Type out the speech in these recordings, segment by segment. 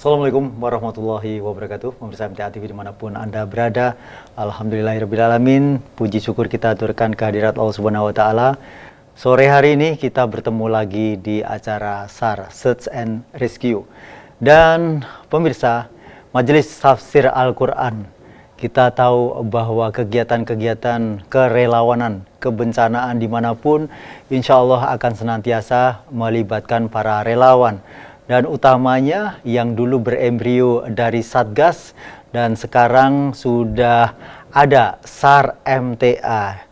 Assalamualaikum warahmatullahi wabarakatuh. Pemirsa MTA TV dimanapun Anda berada, alhamdulillahirrabbilalamin. Puji syukur kita aturkan kehadirat Allah Subhanahu wa Ta'ala. Sore hari ini kita bertemu lagi di acara SAR, Search and Rescue. Dan pemirsa, Majelis Tafsir Al-Quran, kita tahu bahwa kegiatan-kegiatan kerelawanan, kebencanaan dimanapun, insya Allah akan senantiasa melibatkan para relawan. Dan utamanya yang dulu berembrio dari Satgas dan sekarang sudah ada SAR MTA.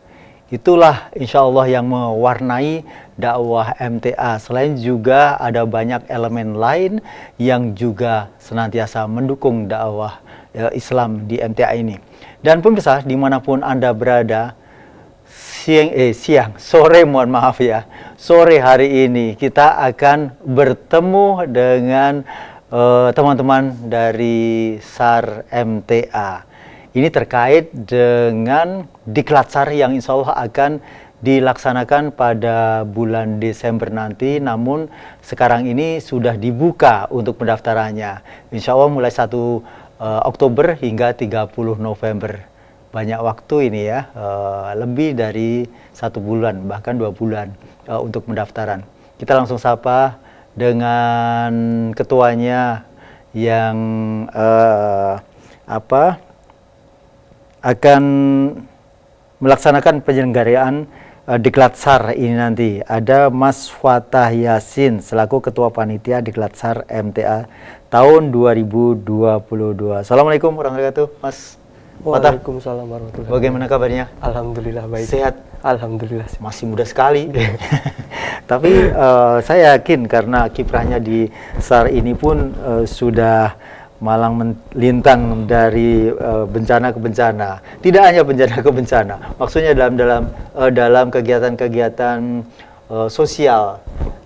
Itulah insya Allah yang mewarnai dakwah MTA. Selain juga ada banyak elemen lain yang juga senantiasa mendukung dakwah Islam di MTA ini. Dan pemirsa dimanapun Anda berada, sore hari ini kita akan bertemu dengan teman-teman dari SAR MTA. Ini terkait dengan diklat SAR yang insya Allah akan dilaksanakan pada bulan Desember nanti, namun sekarang ini sudah dibuka untuk pendaftarannya. Insya Allah mulai 1 Oktober hingga 30 November. Banyak waktu ini ya, lebih dari 1 bulan, bahkan 2 bulan untuk pendaftaran. Kita langsung sapa dengan ketuanya yang akan melaksanakan penyelenggaraan Diklat SAR ini nanti. Ada Mas Fatah Yasin selaku Ketua Panitia Diklat SAR MTA tahun 2022. Assalamualaikum warahmatullahi wabarakatuh, Mas. Waalaikumsalam warahmatullahi wabarakatuh. Bagaimana kabarnya? Alhamdulillah baik. Sehat? Alhamdulillah. Masih muda sekali. Tapi saya yakin karena kiprahnya di SAR ini pun sudah malang melintang dari bencana ke bencana. Tidak hanya bencana ke bencana, maksudnya dalam kegiatan-kegiatan sosial.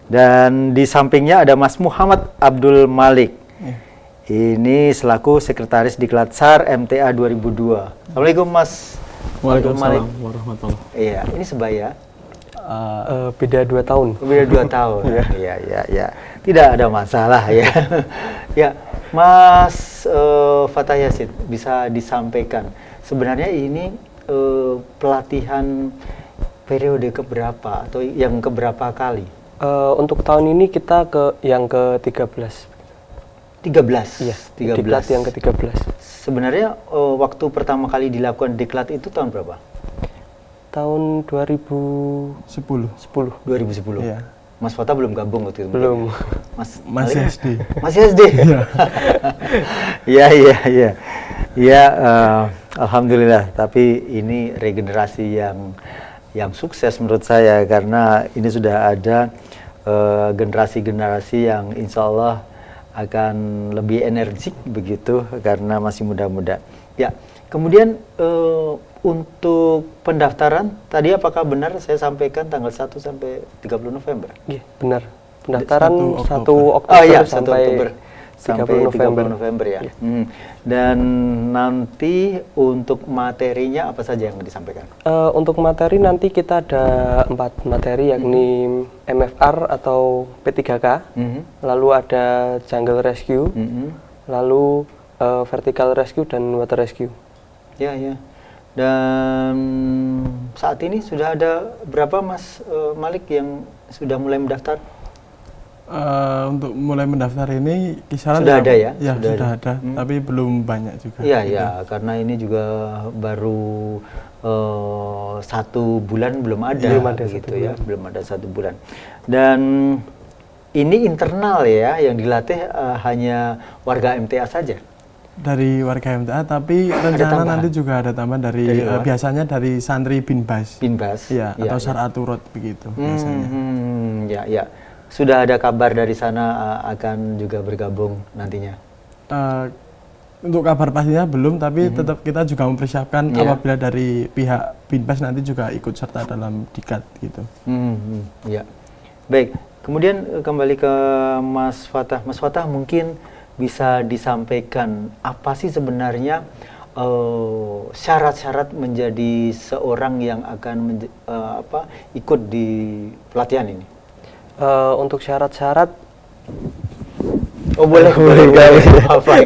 Dan di sampingnya ada Mas Muhammad Abdul Malik. Ini selaku Sekretaris Diklat SAR MTA 2002. Assalamualaikum Mas. Waalaikumsalam warahmatullahi. Iya, ini sebaya. Beda 2 tahun. Beda 2 tahun. Iya. Tidak ada masalah ya. Ya, Mas Fatah Yasin, bisa disampaikan sebenarnya ini pelatihan periode keberapa atau yang keberapa kali? Untuk tahun ini kita yang ke-13. 13. Iya, 13. diklat yang ke-13. Sebenarnya waktu pertama kali dilakukan diklat itu tahun berapa? Tahun 2010. 2010. Iya. Mas Fatah belum gabung waktu itu? Belum. Masih SD. Masih SD? Iya. Iya, alhamdulillah. Tapi ini regenerasi yang sukses menurut saya, karena ini sudah ada generasi-generasi yang insya Allah akan lebih energik begitu karena masih muda-muda. Ya, kemudian untuk pendaftaran tadi apakah benar saya sampaikan tanggal 1 sampai 30 November? Iya, benar. Pendaftaran 1 Oktober, sampai 30 November ya. Dan nanti untuk materinya apa saja yang disampaikan? Untuk materi nanti kita ada 4 materi, yakni MFR atau P3K, lalu ada Jungle Rescue, lalu Vertical Rescue dan Water Rescue. Ya. Dan saat ini sudah ada berapa Mas Malik yang sudah mulai mendaftar? Untuk mulai mendaftar ini kisaran sudah ada ya? Ya, sudah ada. Tapi belum banyak juga. Iya, karena ini juga baru 1 bulan belum ada gitu ya, belum ada 1 bulan. Dan ini internal ya, yang dilatih hanya warga MTA saja. Dari warga MTA, tapi rencana nanti juga ada tambahan dari biasanya dari santri Binbas. Ya, atau SAR Aturot begitu biasanya. Ya. Sudah ada kabar dari sana akan juga bergabung nantinya? Untuk kabar pastinya belum, tapi tetap kita juga mempersiapkan apabila dari pihak Binbas nanti juga ikut serta dalam diklat gitu. Ya. Baik, kemudian kembali ke Mas Fatah. Mas Fatah mungkin bisa disampaikan apa sih sebenarnya syarat-syarat menjadi seorang yang akan ikut di pelatihan ini? Untuk syarat-syarat Oh boleh, boleh.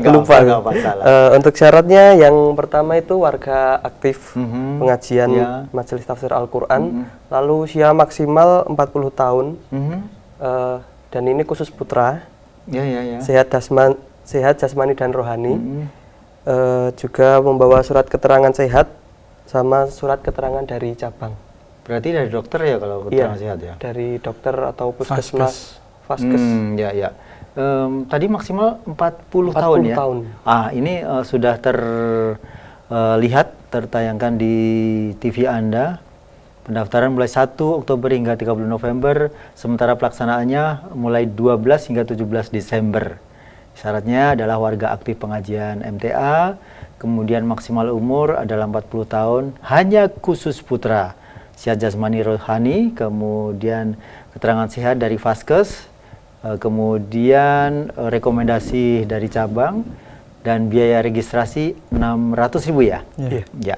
Lupa. Nggak masalah. Untuk syaratnya yang pertama itu warga aktif pengajian Ya. Majelis Tafsir Al-Quran, lalu usia maksimal 40 tahun, dan ini khusus putra, Ya, ya, ya. sehat jasmani dan rohani, juga membawa surat keterangan sehat sama surat keterangan dari cabang. Berarti dari dokter ya kalau keterangan sehat ya? Dari dokter atau puskesmas, Vaskes. Ya, ya. Tadi maksimal 40 tahun ya? tahun. Ini sudah terlihat, tertayangkan di TV Anda. Pendaftaran mulai 1 Oktober hingga 30 November, sementara pelaksanaannya mulai 12 hingga 17 Desember. Syaratnya adalah warga aktif pengajian MTA, kemudian maksimal umur adalah 40 tahun, hanya khusus putra, sehat jasmani rohani, kemudian keterangan sehat dari Vaskes, kemudian rekomendasi dari cabang, dan biaya registrasi 600.000 ya? Iya. Ya,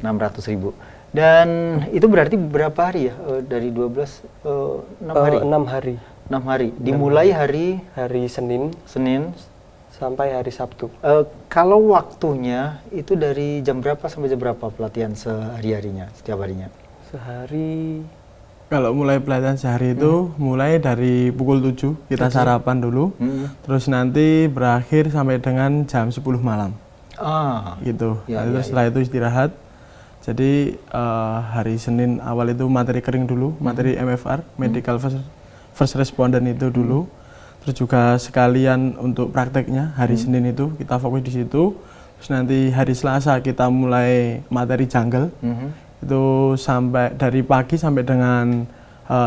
600.000. Dan itu berarti berapa hari ya? Dari 12, 6 hari? 6 hari. 6 hari. Dimulai hari Senin sampai hari Sabtu. Kalau waktunya itu dari jam berapa sampai jam berapa pelatihan sehari-harinya, setiap harinya? Sehari. Kalau mulai pelatihan sehari itu mulai dari pukul 7 kita sarapan dulu, terus nanti berakhir sampai dengan jam 10 malam. Gitu. Ya, Nah, ya, setelah itu istirahat. Jadi hari Senin awal itu materi kering dulu, materi MFR, Medical First Responder itu dulu. Terus juga sekalian untuk prakteknya hari Senin itu kita fokus di situ. Terus nanti hari Selasa kita mulai materi jungle. Itu sampai dari pagi sampai dengan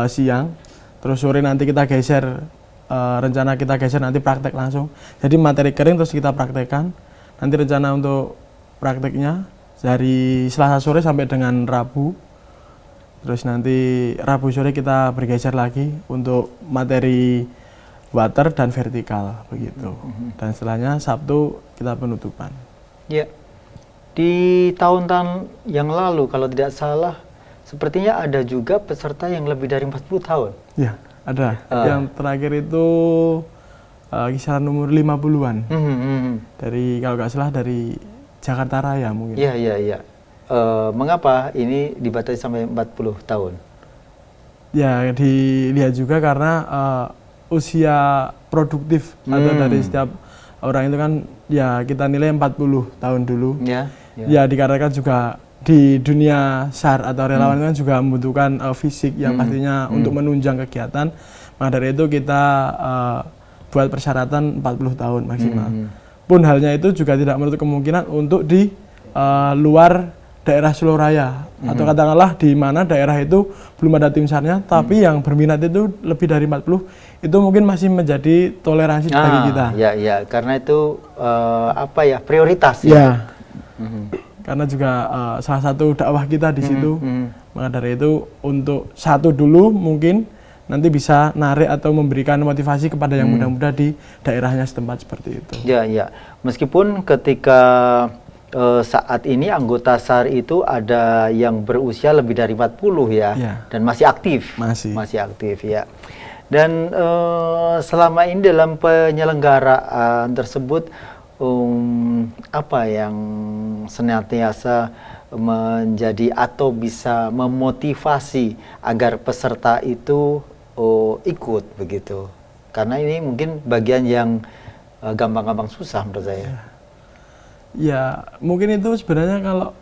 siang. Terus sore nanti kita geser, rencana kita geser nanti praktek langsung. Jadi materi kering terus kita praktekkan. Nanti rencana untuk prakteknya dari Selasa sore sampai dengan Rabu. Terus nanti Rabu sore kita bergeser lagi untuk materi water dan vertikal begitu. Dan setelahnya Sabtu kita penutupan. Ya. Di tahun-tahun yang lalu kalau tidak salah sepertinya ada juga peserta yang lebih dari 40 tahun. Ya, ada. Yang terakhir itu kisaran umur 50-an. Dari kalau nggak salah dari Jakarta Raya mungkin. Iya, iya, iya. Mengapa ini dibatasi sampai 40 tahun? Ya, dilihat juga karena usia produktif atau dari setiap orang itu kan ya kita nilai 40 tahun dulu. Ya, dikarenakan juga di dunia SAR atau relawan kan juga membutuhkan fisik yang pastinya untuk menunjang kegiatan. Maka dari itu kita buat persyaratan 40 tahun maksimal. Pun halnya itu juga tidak menutup kemungkinan untuk di luar daerah Solo Raya atau katakanlah di mana daerah itu belum ada tim SAR-nya tapi yang berminat itu lebih dari 40 itu mungkin masih menjadi toleransi bagi kita. Ya, karena itu prioritas ya. Karena juga salah satu dakwah kita di situ. Maka dari itu untuk satu dulu mungkin nanti bisa narik atau memberikan motivasi kepada yang muda-muda di daerahnya setempat seperti itu. Ya. Meskipun ketika saat ini anggota SAR itu ada yang berusia lebih dari 40 ya. Dan masih aktif. Masih aktif ya. Dan selama ini dalam penyelenggaraan tersebut apa yang senantiasa menjadi atau bisa memotivasi agar peserta itu ikut begitu, karena ini mungkin bagian yang gampang-gampang susah menurut saya. Ya mungkin itu sebenarnya kalau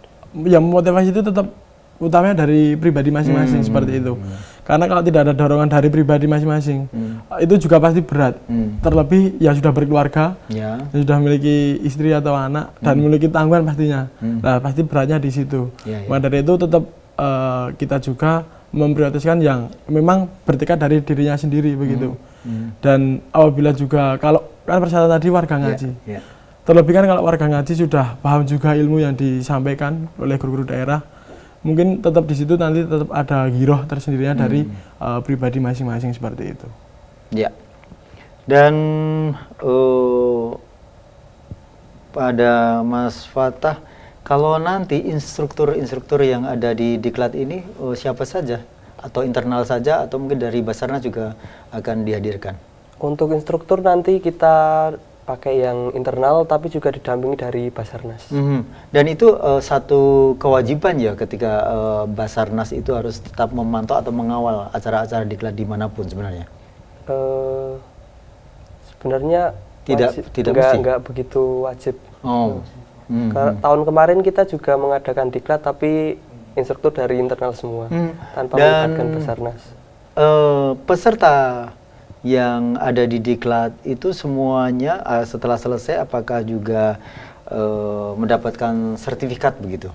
yang memotivasi itu tetap utamanya dari pribadi masing-masing seperti itu. Karena kalau tidak ada dorongan dari pribadi masing-masing itu juga pasti berat. Terlebih yang sudah berkeluarga, yang sudah memiliki istri atau anak dan memiliki tanggungan pastinya. Nah pasti beratnya di situ. Maka dari itu tetap kita juga memprioritaskan yang memang bertekad dari dirinya sendiri begitu. Dan apabila juga kalau kan persyaratan tadi warga ngaji. Terlebih kan kalau warga ngaji sudah paham juga ilmu yang disampaikan oleh guru-guru daerah, mungkin tetap di situ nanti tetap ada giroh tersendirinya dari pribadi masing-masing seperti itu. Ya. Dan pada Mas Fatah, kalau nanti instruktur-instruktur yang ada di Diklat ini siapa saja? Atau internal saja atau mungkin dari Basarnas juga akan dihadirkan? Untuk instruktur nanti kita pakai yang internal tapi juga didampingi dari Basarnas. Dan itu satu kewajiban ya ketika Basarnas itu harus tetap memantau atau mengawal acara-acara diklat dimanapun sebenarnya. Sebenarnya tidak mesti. Enggak begitu wajib. Oh. Tahun kemarin kita juga mengadakan diklat tapi instruktur dari internal semua tanpa melibatkan Basarnas. Peserta yang ada di diklat itu semuanya setelah selesai apakah juga mendapatkan sertifikat begitu?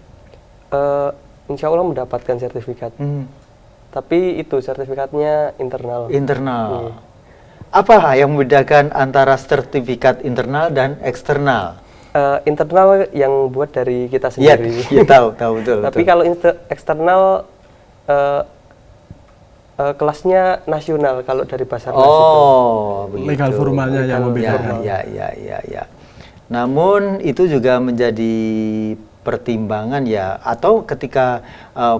Insya Allah mendapatkan sertifikat. Tapi itu sertifikatnya internal. Internal. Apa yang membedakan antara sertifikat internal dan eksternal? Internal yang buat dari kita sendiri. Iya, tahu betul. Tapi kalau eksternal kelasnya nasional kalau dari Basarnas itu. Begitu. Legal formalnya yang membedakan. Ya. Namun itu juga menjadi pertimbangan ya, atau ketika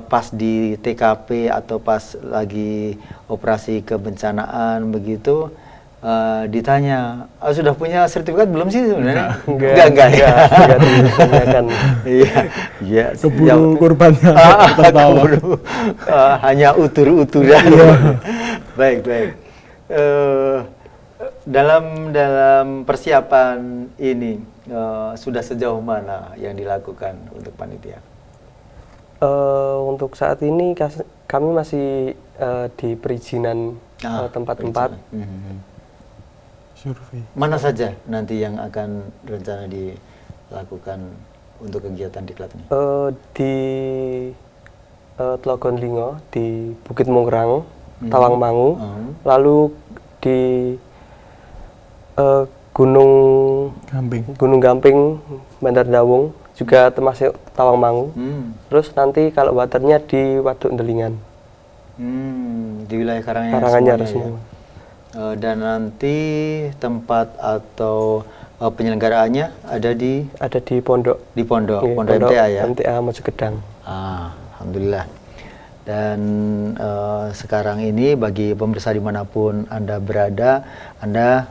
pas di TKP atau pas lagi operasi kebencanaan begitu ditanya, sudah punya sertifikat belum sih sebenarnya? Enggak ya. Iya. Keburu korbannya tertawa. Hanya utur-uturan. Baik. Dalam persiapan ini sudah sejauh mana yang dilakukan untuk panitia? Untuk saat ini kami masih di perizinan tempat-tempat. Survei. Mana saja nanti yang akan rencana dilakukan untuk kegiatan diklat ini? Di Tlogon Lingo, di Bukit Mungrang, Tawangmangu, lalu di Gunung Gamping, Bandar Dawung, juga termasuk Tawangmangu. Terus nanti kalau waternya di Waduk Ndelingan. Di wilayah Karanganyar semua. Dan nanti tempat atau penyelenggaraannya ada di Pondok. Di Pondok MTA ya. MTA Mojokedang. Alhamdulillah. Dan sekarang ini bagi pemirsa dimanapun Anda berada, Anda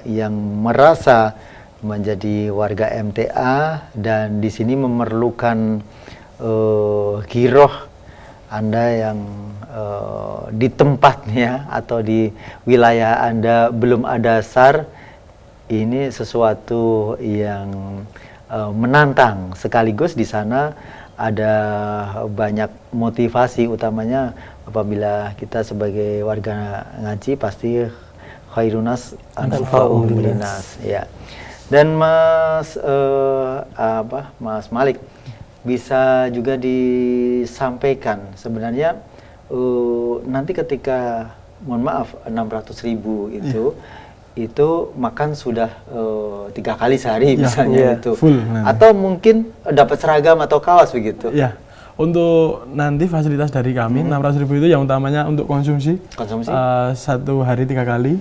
yang merasa menjadi warga MTA dan di sini memerlukan giroh Anda yang di tempatnya atau di wilayah Anda belum ada SAR, ini sesuatu yang menantang, sekaligus di sana ada banyak motivasi, utamanya apabila kita sebagai warga ngaji pasti khairunas anfa'uhum linnas ya. Dan Mas Malik bisa juga disampaikan sebenarnya nanti ketika mohon maaf 600.000 itu makan sudah 3 kali sehari misalnya itu full, atau mungkin dapat seragam atau kaos begitu ya. Untuk nanti fasilitas dari kami 600.000 itu yang utamanya untuk konsumsi. 1 hari 3 kali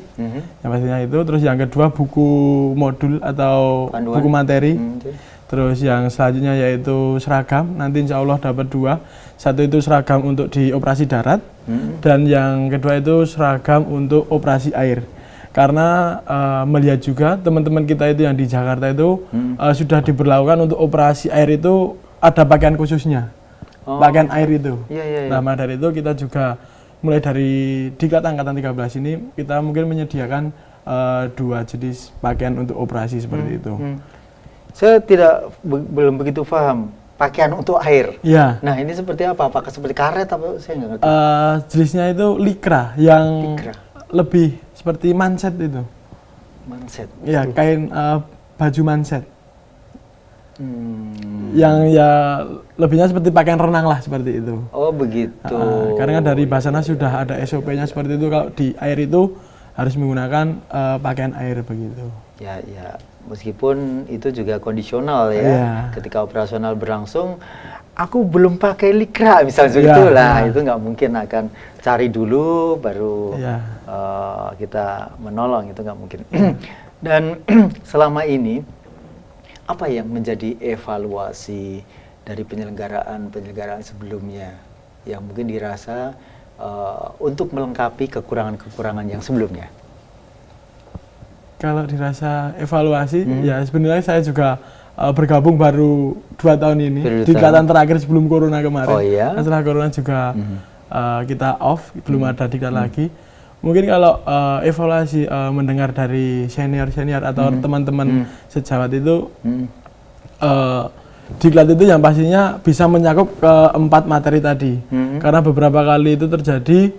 yang pastinya itu. Terus yang kedua buku modul atau panduan, buku materi. Terus yang selanjutnya yaitu seragam, nanti insya Allah dapat 2. Satu itu seragam untuk di operasi darat, dan yang kedua itu seragam untuk operasi air. Karena melihat juga teman-teman kita itu yang di Jakarta itu sudah diberlakukan untuk operasi air itu ada pakaian khususnya, pakaian air itu. Nah, maka dari itu kita juga mulai dari Diklat Angkatan 13 ini kita mungkin menyediakan 2 jenis pakaian untuk operasi seperti itu. Saya belum begitu paham pakaian untuk air. Ya. Nah, ini seperti apa? Apakah seperti karet apa? Saya nggak ngerti. Jenisnya itu likra yang lebih seperti manset itu. Manset. Ya, kain baju manset. Yang ya lebihnya seperti pakaian renang lah seperti itu. Oh, begitu. Karena dari Basarnas sudah ada SOP-nya seperti itu, kalau di air itu harus menggunakan pakaian air begitu. Ya. Meskipun itu juga kondisional ya. Ketika operasional berlangsung, aku belum pakai likra misalnya begitu lah, itu nggak mungkin, akan cari dulu baru kita menolong, itu nggak mungkin. Dan selama ini apa yang menjadi evaluasi dari penyelenggaraan sebelumnya yang mungkin dirasa untuk melengkapi kekurangan-kekurangan yang sebelumnya? Kalau dirasa evaluasi, ya sebenarnya saya juga bergabung baru 2 tahun ini di diklat terakhir sebelum corona kemarin. Oh iya. Setelah corona juga kita off, belum ada diklat lagi. Mungkin kalau evaluasi mendengar dari senior-senior atau teman-teman sejawat itu, diklat itu yang pastinya bisa mencakup ke 4 materi tadi. Karena beberapa kali itu terjadi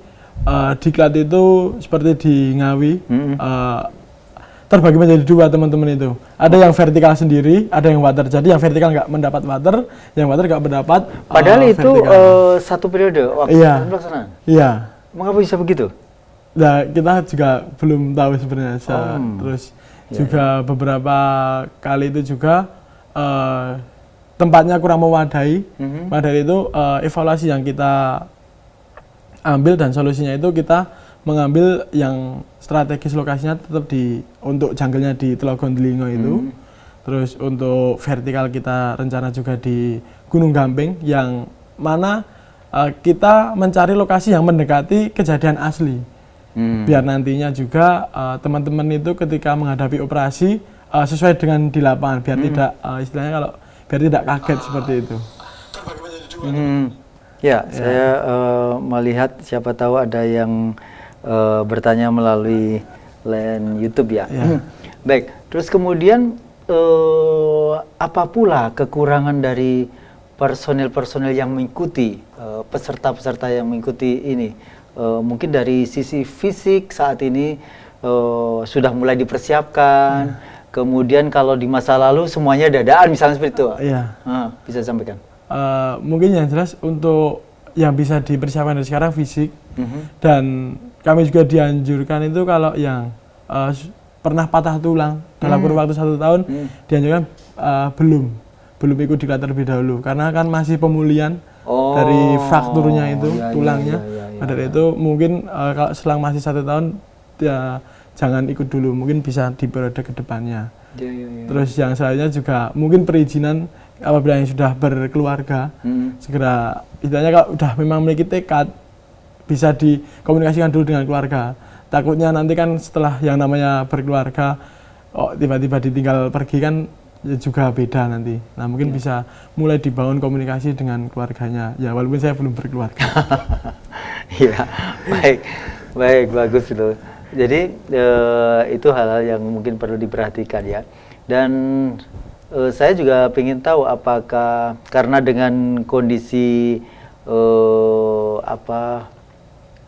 diklat itu seperti di Ngawi, terbagi menjadi 2 teman-teman itu. Ada yang vertikal sendiri, ada yang water. Jadi yang vertikal nggak mendapat water, yang water nggak mendapat. Padahal itu satu periode waktu pelaksanaan. Iya. Mengapa bisa begitu? Nah, kita juga belum tahu sebenarnya. Terus juga beberapa kali itu juga tempatnya kurang memadai. Padahal itu evaluasi yang kita ambil dan solusinya itu kita mengambil yang strategis lokasinya tetap untuk jungle-nya di Telogon Delingo itu. Terus untuk vertikal kita rencana juga di Gunung Gamping yang mana kita mencari lokasi yang mendekati kejadian asli. Biar nantinya juga teman-teman itu ketika menghadapi operasi sesuai dengan di lapangan, biar tidak istilahnya biar tidak kaget seperti itu. Ya, saya melihat siapa tahu ada yang bertanya melalui line YouTube ya. Baik, terus kemudian apa pula kekurangan dari personil-personil yang mengikuti, peserta-peserta yang mengikuti ini? Mungkin dari sisi fisik saat ini sudah mulai dipersiapkan. Kemudian kalau di masa lalu semuanya dadaan misalnya seperti itu. Bisa sampaikan. Mungkin yang jelas untuk yang bisa dipersiapkan dari sekarang fisik, dan kami juga dianjurkan itu kalau yang pernah patah tulang dalam kurun waktu 1 tahun dianjurkan belum ikut diklat terlebih dahulu karena kan masih pemulihan dari frakturnya itu tulangnya. Dari itu mungkin kalau selang masih 1 tahun ya jangan ikut dulu, mungkin bisa di periode kedepannya. Terus yang selanjutnya juga mungkin perizinan apabila yang sudah berkeluarga segera, istilahnya kalau udah memang memiliki tekad bisa dikomunikasikan dulu dengan keluarga. Takutnya nanti kan setelah yang namanya berkeluarga tiba-tiba ditinggal pergi kan juga beda nanti. Nah mungkin bisa mulai dibangun komunikasi dengan keluarganya. Ya walaupun saya belum berkeluarga. Ya baik bagus itu. Jadi itu hal-hal yang mungkin perlu diperhatikan ya. Dan saya juga ingin tahu apakah karena dengan kondisi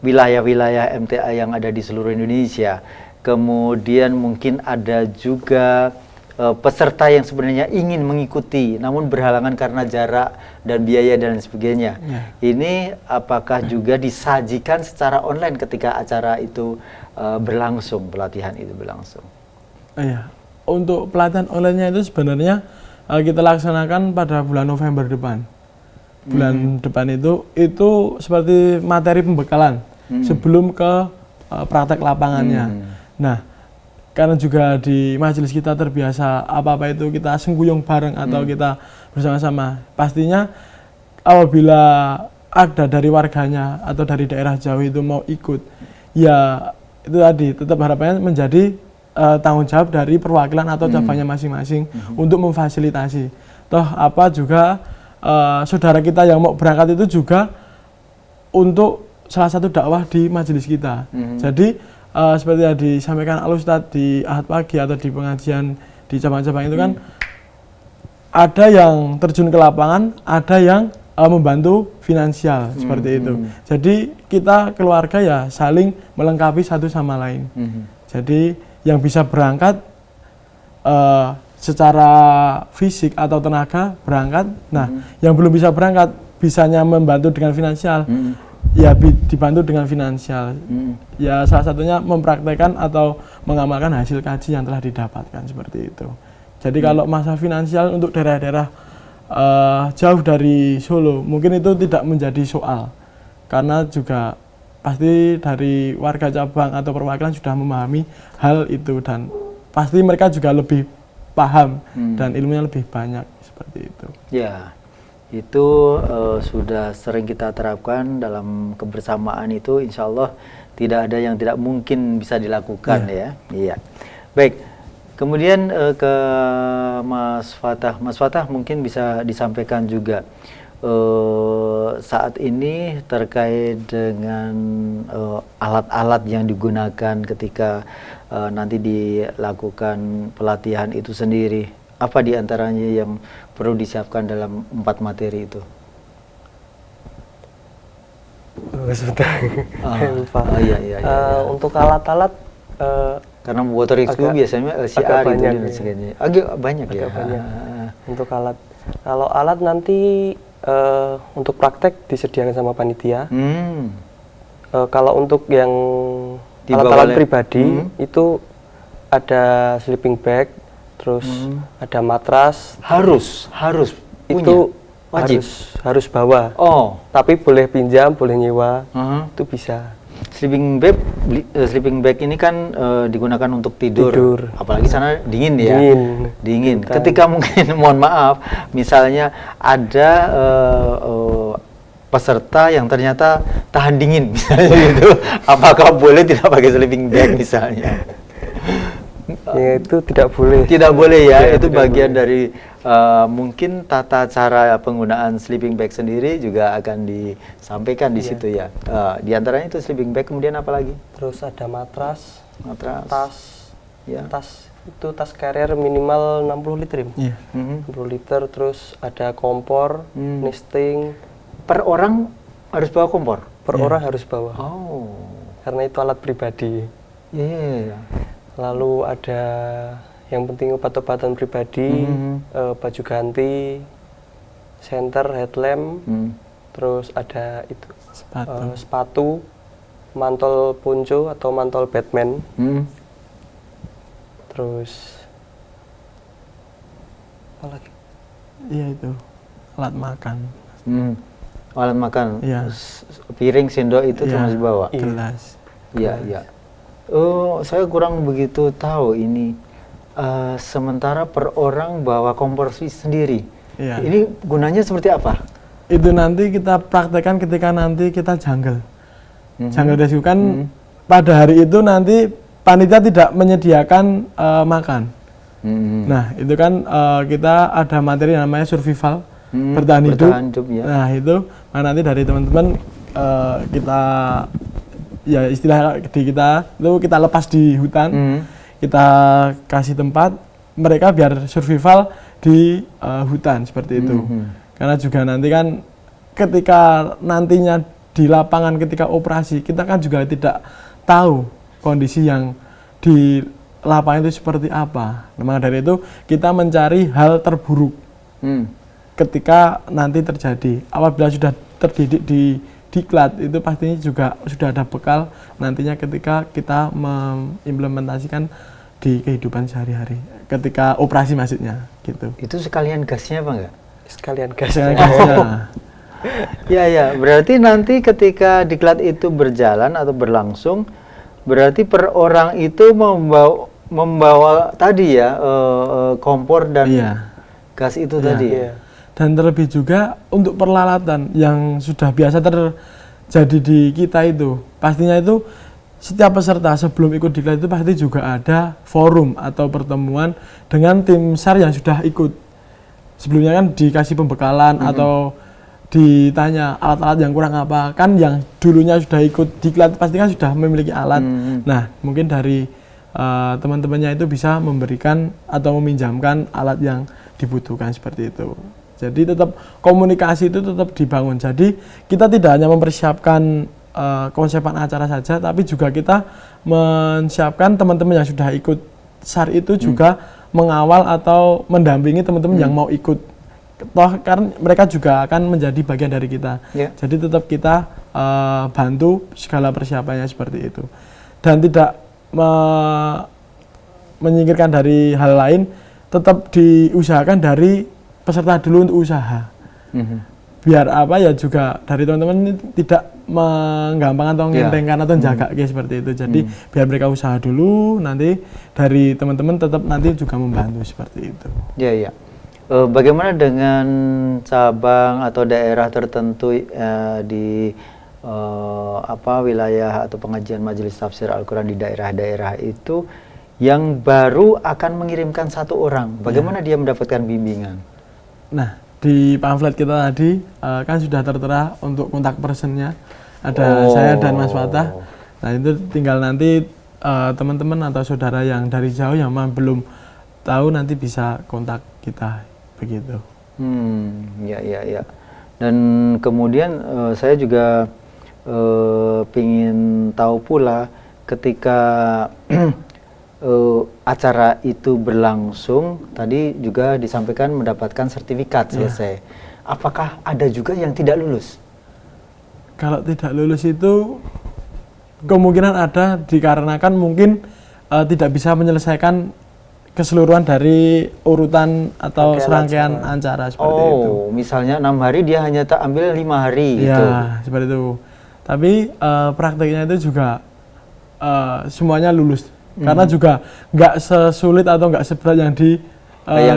wilayah-wilayah MTA yang ada di seluruh Indonesia, kemudian mungkin ada juga peserta yang sebenarnya ingin mengikuti namun berhalangan karena jarak dan biaya dan sebagainya. Ini apakah juga disajikan secara online ketika acara itu berlangsung, pelatihan itu berlangsung? Iya, untuk pelatihan online-nya itu sebenarnya kita laksanakan pada bulan November depan. Bulan depan itu seperti materi pembekalan sebelum ke praktek lapangannya. Nah, karena juga di majelis kita terbiasa apa-apa itu kita sengkuyung bareng atau kita bersama-sama. Pastinya apabila ada dari warganya atau dari daerah jauh itu mau ikut, ya itu tadi tetap harapannya menjadi tanggung jawab dari perwakilan atau cabangnya masing-masing untuk memfasilitasi. Toh apa juga saudara kita yang mau berangkat itu juga untuk salah satu dakwah di majelis kita. Jadi seperti yang disampaikan Al-Ustadz di Ahad pagi atau di pengajian di cabang-cabang itu kan ada yang terjun ke lapangan, ada yang membantu finansial seperti itu. Jadi kita keluarga ya saling melengkapi satu sama lain. Jadi yang bisa berangkat secara fisik atau tenaga berangkat. Nah, yang belum bisa berangkat bisanya membantu dengan finansial. Ya dibantu dengan finansial. Ya salah satunya mempraktekkan atau mengamalkan hasil kaji yang telah didapatkan seperti itu. Jadi kalau masa finansial untuk daerah-daerah jauh dari Solo mungkin itu tidak menjadi soal karena juga pasti dari warga cabang atau perwakilan sudah memahami hal itu dan pasti mereka juga lebih paham dan ilmunya lebih banyak seperti itu. Ya. Itu sudah sering kita terapkan dalam kebersamaan itu, insya Allah tidak ada yang tidak mungkin bisa dilakukan ya. Iya. Baik. Kemudian ke Mas Fatah. Mas Fatah mungkin bisa disampaikan juga saat ini terkait dengan alat-alat yang digunakan ketika nanti dilakukan pelatihan itu sendiri. Apa diantaranya yang perlu disiapkan dalam 4 materi itu? Sebentar. Lupa. Iya. Untuk alat-alat karena motor rescue biasanya LCR agak gitu banyak, dan sebagainya. Agak banyak ya. agak banyak. Untuk alat. Kalau alat nanti untuk praktek disediakan sama panitia. Kalau untuk yang alat-alat pribadi itu ada sleeping bag, terus ada matras. Harus punya. Itu wajib harus bawa. Oh, Tapi boleh pinjam, boleh nyewa. Itu bisa. Sleeping bag ini kan digunakan untuk tidur. Apalagi sana dingin ya. Dingin. Kan. Ketika mungkin mohon maaf, misalnya ada peserta yang ternyata tahan dingin misalnya gitu. Apakah boleh tidak pakai sleeping bag misalnya? Ya, itu tidak boleh. Tidak boleh ya. Ya, Itu tidak bagian boleh. dari mungkin tata cara penggunaan sleeping bag sendiri juga akan disampaikan di situ ya. Di antaranya itu sleeping bag, kemudian apa lagi? Terus ada matras, Matras. Ya. tas itu tas carrier minimal 60 liter. Iya. 60 liter, terus ada kompor, nesting. Per orang harus bawa kompor? Per orang harus bawa. Oh. Karena itu alat pribadi. Iya. Lalu ada yang penting obat-obatan pribadi, baju ganti, senter, headlamp, terus ada itu sepatu, mantol ponco atau mantol Batman, terus apa lagi? Iya itu alat makan. Alat makan. Iya. Piring, sendok itu terus dibawa. Gelas. Iya. Oh, saya kurang begitu tahu ini. Sementara per orang bawa kompor sendiri. Iya. Ini gunanya seperti apa? Itu nanti kita praktekkan ketika nanti kita jungle. Jungle rescue kan pada hari itu nanti panitia tidak menyediakan makan. Nah itu kan kita ada materi namanya survival, bertahan hidup. Ya. Nah itu nanti dari teman-teman kita ya istilah di kita itu kita lepas di hutan, kita kasih tempat mereka biar survival di hutan seperti itu. Karena juga nanti kan ketika nantinya di lapangan ketika operasi kita kan juga tidak tahu kondisi yang di lapangan itu seperti apa. Maka dari itu kita mencari hal terburuk ketika nanti terjadi. Apabila sudah terdidik di diklat itu pastinya juga sudah ada bekal nantinya ketika kita mengimplementasikan di kehidupan sehari-hari ketika operasi maksudnya gitu. Itu sekalian gasnya apa enggak? Sekalian gas. Ya, berarti nanti ketika diklat itu berjalan atau berlangsung, berarti per orang itu membawa tadi ya kompor dan gas itu tadi. Iya. Dan terlebih juga untuk peralatan yang sudah biasa terjadi di kita itu, pastinya itu setiap peserta sebelum ikut diklat itu pasti juga ada forum atau pertemuan dengan tim SAR yang sudah ikut. Sebelumnya kan dikasih pembekalan atau ditanya alat-alat yang kurang apa, kan yang dulunya sudah ikut diklat pasti kan sudah memiliki alat. Nah mungkin dari teman-temannya itu bisa memberikan atau meminjamkan alat yang dibutuhkan seperti itu. Jadi tetap komunikasi itu tetap dibangun. Jadi kita tidak hanya mempersiapkan konsepan acara saja, tapi juga kita menyiapkan teman-teman yang sudah ikut SAR itu juga mengawal atau mendampingi teman-teman yang mau ikut. Toh karena mereka juga akan menjadi bagian dari kita. Jadi tetap kita bantu segala persiapannya seperti itu. Dan tidak menyingkirkan dari hal lain, tetap diusahakan dari peserta dulu untuk usaha. Biar apa ya juga dari teman-teman ini tidak menggampangkan atau ngentengkan atau jaga seperti itu. Jadi biar mereka usaha dulu, nanti dari teman-teman tetap nanti juga membantu seperti itu. Iya. Bagaimana dengan cabang atau daerah tertentu di wilayah atau pengajian majelis tafsir Al-Quran di daerah-daerah itu yang baru akan mengirimkan satu orang. Bagaimana dia mendapatkan bimbingan? Nah, di pamflet kita tadi kan sudah tertera untuk kontak personnya. Ada saya dan Mas Fatah. Nah, itu tinggal nanti teman-teman atau saudara yang dari jauh yang belum tahu nanti bisa kontak kita begitu. Ya. Dan kemudian saya juga ingin tahu pula ketika acara itu berlangsung, tadi juga disampaikan mendapatkan sertifikat selesai. Apakah ada juga yang tidak lulus? Kalau tidak lulus itu kemungkinan ada dikarenakan mungkin tidak bisa menyelesaikan keseluruhan dari urutan atau serangkaian acara seperti itu. Misalnya 6 hari dia hanya tak ambil 5 hari ya, gitu. Seperti itu. Tapi prakteknya itu juga semuanya lulus. Karena juga nggak sesulit atau nggak seberat yang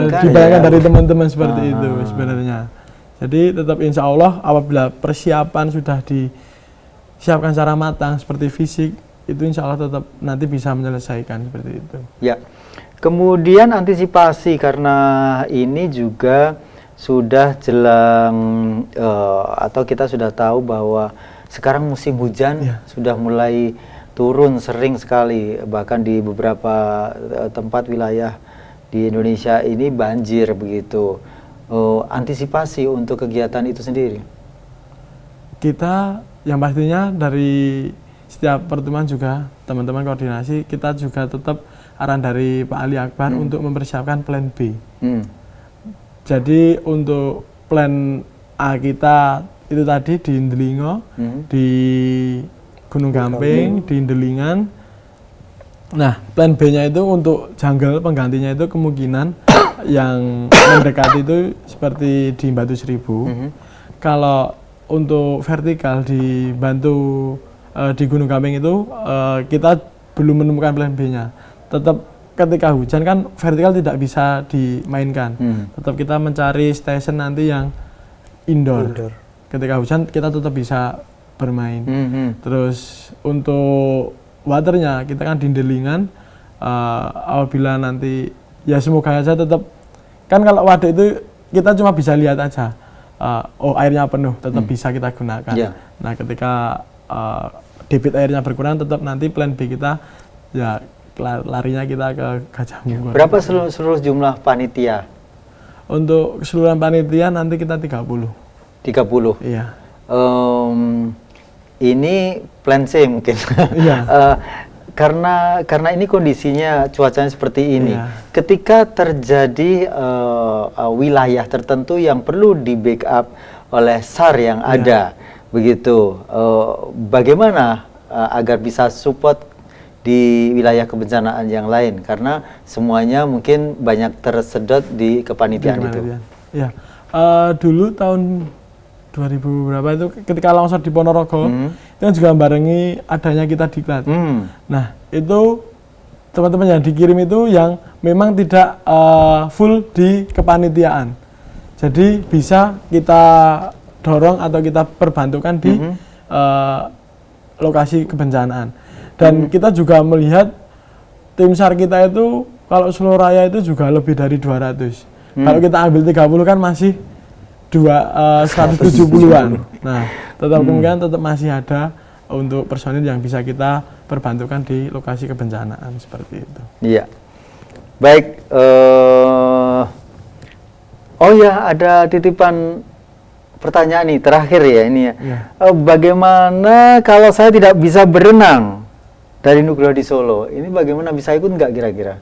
dibayangkan dari teman-teman seperti itu sebenarnya. Jadi tetap insya Allah apabila persiapan sudah disiapkan secara matang seperti fisik, itu insya Allah tetap nanti bisa menyelesaikan seperti itu. Ya. Kemudian antisipasi, karena ini juga sudah jelang atau kita sudah tahu bahwa sekarang musim hujan sudah mulai turun sering sekali, bahkan di beberapa tempat wilayah di Indonesia ini banjir begitu. Antisipasi untuk kegiatan itu sendiri? Kita yang pastinya dari setiap pertemuan juga teman-teman koordinasi, kita juga tetap arahan dari Pak Ali Akbar untuk mempersiapkan plan B. Jadi untuk plan A kita itu tadi di Indelingo, di Gunung Gamping, di Indelingan. Nah, plan B-nya itu untuk jungle penggantinya itu kemungkinan yang mendekati itu seperti di Batu Seribu. Kalau untuk vertikal dibantu di Gunung Gamping itu kita belum menemukan plan B-nya. Tetap ketika hujan kan vertikal tidak bisa dimainkan. Tetap kita mencari station nanti yang indoor. Ketika hujan kita tetap bisa bermain. Terus untuk waternya kita kan di Delingan, apabila nanti ya semoga aja tetap kan kalau waduk itu kita cuma bisa lihat aja. Airnya penuh tetap bisa kita gunakan. Nah ketika debit airnya berkurang tetap nanti plan B kita ya larinya kita ke Gajah Mungkur. Berapa seluruh jumlah panitia? Untuk keseluruhan panitia nanti kita 30. 30? Iya. Ini plan C mungkin. Iya. Karena ini kondisinya cuacanya seperti ini. Ketika terjadi wilayah tertentu yang perlu di backup oleh SAR yang ada, begitu. Bagaimana agar bisa support di wilayah kebencanaan yang lain, karena semuanya mungkin banyak tersedot di kepanitiaan itu. Ya, dulu tahun 2000 berapa itu ketika longsor di Ponorogo, itu kan juga barengi adanya kita diklat. Nah itu teman-teman yang dikirim itu yang memang tidak full di kepanitiaan, jadi bisa kita dorong atau kita perbantukan di lokasi kebencanaan. Dan kita juga melihat tim SAR kita itu kalau seluruh raya itu juga lebih dari 200. Kalau kita ambil 30 kan masih 170-an. Nah, tetap kemungkinan tetap masih ada untuk personil yang bisa kita perbantukan di lokasi kebencanaan seperti itu. Iya. Baik. Oh ya, ada titipan pertanyaan nih terakhir ya ini ya. Bagaimana kalau saya tidak bisa berenang dari Nugroho di Solo, ini bagaimana, bisa ikut nggak kira-kira?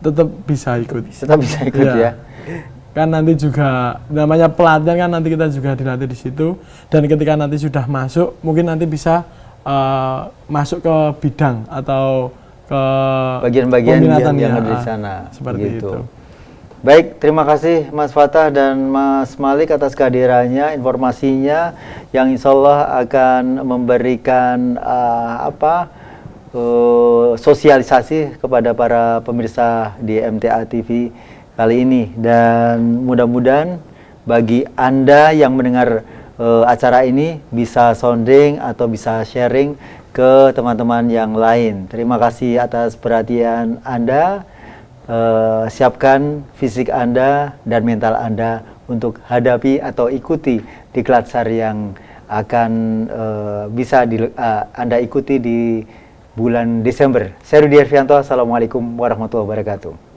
Tetap bisa ikut. Tetap bisa ikut ya. Kan nanti juga namanya pelatihan kan nanti kita juga dilatih di situ, dan ketika nanti sudah masuk mungkin nanti bisa masuk ke bidang atau ke bagian-bagian yang ada di sana. Seperti itu. Baik, terima kasih Mas Fatah dan Mas Malik atas kehadirannya, informasinya yang insya Allah akan memberikan sosialisasi kepada para pemirsa di MTA TV kali ini. Dan mudah-mudahan bagi Anda yang mendengar acara ini bisa sounding atau bisa sharing ke teman-teman yang lain. Terima kasih atas perhatian Anda. Siapkan fisik Anda dan mental Anda untuk hadapi atau ikuti Diklat SAR yang akan bisa Anda ikuti di bulan Desember. Saya Rudi Arfianto, Assalamualaikum warahmatullahi wabarakatuh.